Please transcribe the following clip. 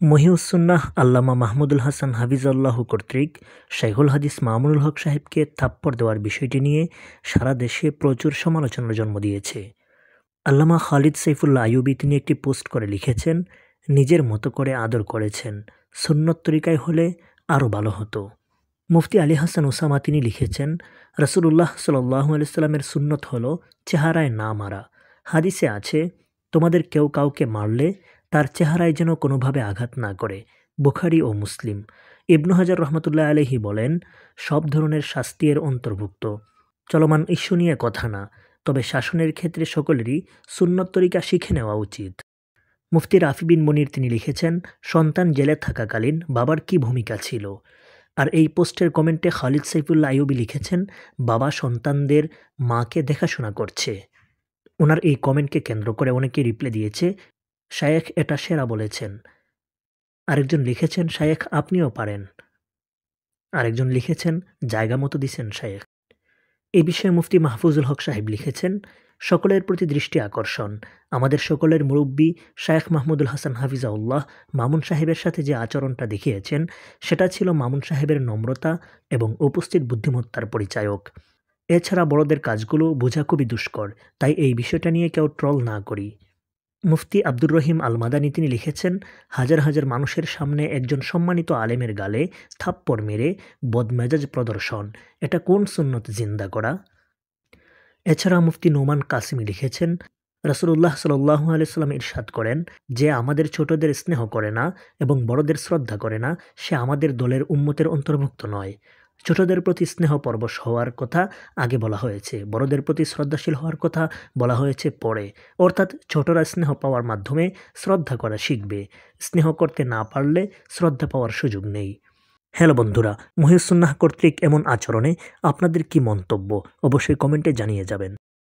মহিউস-সুন্নাহ আল্লামা মাহমুদুল হাসান হাফিজাল্লাহু কর্তৃক শাইখুল হাদিস মামুনুল হক সাহেবকে থাপ্পড় দেওয়ার বিষয়টি নিয়ে সারা দেশে প্রচুর সমালোচনার জন্ম দিয়েছে। আল্লামা খালিদ সাইফুল্লাহ আইয়ুবী তিনি একটি পোস্ট করে লিখেছেন, নিজের মতো করে আদর করেছেন, সুন্নত তরিকায় হলে আরও ভালো হতো। মুফতি আলী হাসান ওসামা তিনি লিখেছেন, রাসূলুল্লাহ সাল্লাল্লাহু আলাইহি ওয়াসাল্লামের সুন্নত হলো চেহারায় না মারা। হাদিসে আছে, তোমাদের কেউ কাউকে মারলে তার চেহারায় যেন কোনোভাবে আঘাত না করে। বুখারী ও মুসলিম। ইবনু হাজার রহমতুল্লাহ আলাইহি বলেন, সব ধরনের শাস্তি এর অন্তর্ভুক্ত। চলমান ইস্যু নিয়ে কথা না, তবে শাসনের ক্ষেত্রে সকলেরই সুন্নত তরিকা শিখে নেওয়া উচিত। মুফতি রাফি বিন মনির তিনি লিখেছেন, সন্তান জেলে থাকাকালীন বাবার কি ভূমিকা ছিল। আর এই পোস্টের কমেন্টে খালিদ সাইফুল্লাহ আইয়ুবী লিখেছেন, বাবা সন্তানদের মাকে দেখাশোনা করছে। ওনার এই কমেন্টকে কেন্দ্র করে অনেকে রিপ্লাই দিয়েছে, শায়েখ এটা সেরা বলেছেন। আরেকজন লিখেছেন, শায়েখ আপনিও পারেন। আরেকজন লিখেছেন, জায়গা মতো দিছেন শায়েখ। এই বিষয়ে মুফতি মাহফুজুল হক সাহেব লিখেছেন, সকলের প্রতি দৃষ্টি আকর্ষণ। আমাদের সকলের মুরব্বী শায়েখ মাহমুদুল হাসান হাফিজাউল্লাহ মামুন সাহেবের সাথে যে আচরণটা দেখিয়েছেন সেটা ছিল মামুন সাহেবের নম্রতা এবং উপস্থিত বুদ্ধিমত্তার পরিচায়ক। এছাড়া বড়দের কাজগুলো বোঝা খুবই দুষ্কর, তাই এই বিষয়টা নিয়ে কেউ ট্রল না করি। মুফতি আব্দুর রহিম আল মাদানী তিনি লিখেছেন, হাজার হাজার মানুষের সামনে একজন সম্মানিত আলেমের গালে থাপ্পড় মেরে বদমেজাজ প্রদর্শন, এটা কোন সুন্নত জিন্দা করা। এছাড়া মুফতি নোমান কাসিমি লিখেছেন, রাসূলুল্লাহ সাল্লাল্লাহু আলাইহি ওয়াসাল্লাম ইরশাদ করেন, যে আমাদের ছোটদের স্নেহ করে না এবং বড়দের শ্রদ্ধা করে না সে আমাদের দলের উম্মতের অন্তর্ভুক্ত নয়। ছোটদের প্রতি স্নেহ পরবশ হওয়ার কথা আগে বলা হয়েছে, বড়দের প্রতি শ্রদ্ধাশীল হওয়ার কথা বলা হয়েছে পরে। অর্থাৎ ছোটরা স্নেহ পাওয়ার মাধ্যমে শ্রদ্ধা করা শিখবে, স্নেহ করতে না পারলে শ্রদ্ধা পাওয়ার সুযোগ নেই। হ্যালো বন্ধুরা, মহিউস-সুন্নাহ কর্তৃক এমন আচরণে আপনাদের কি মন্তব্য অবশ্যই কমেন্টে জানিয়ে যাবেন।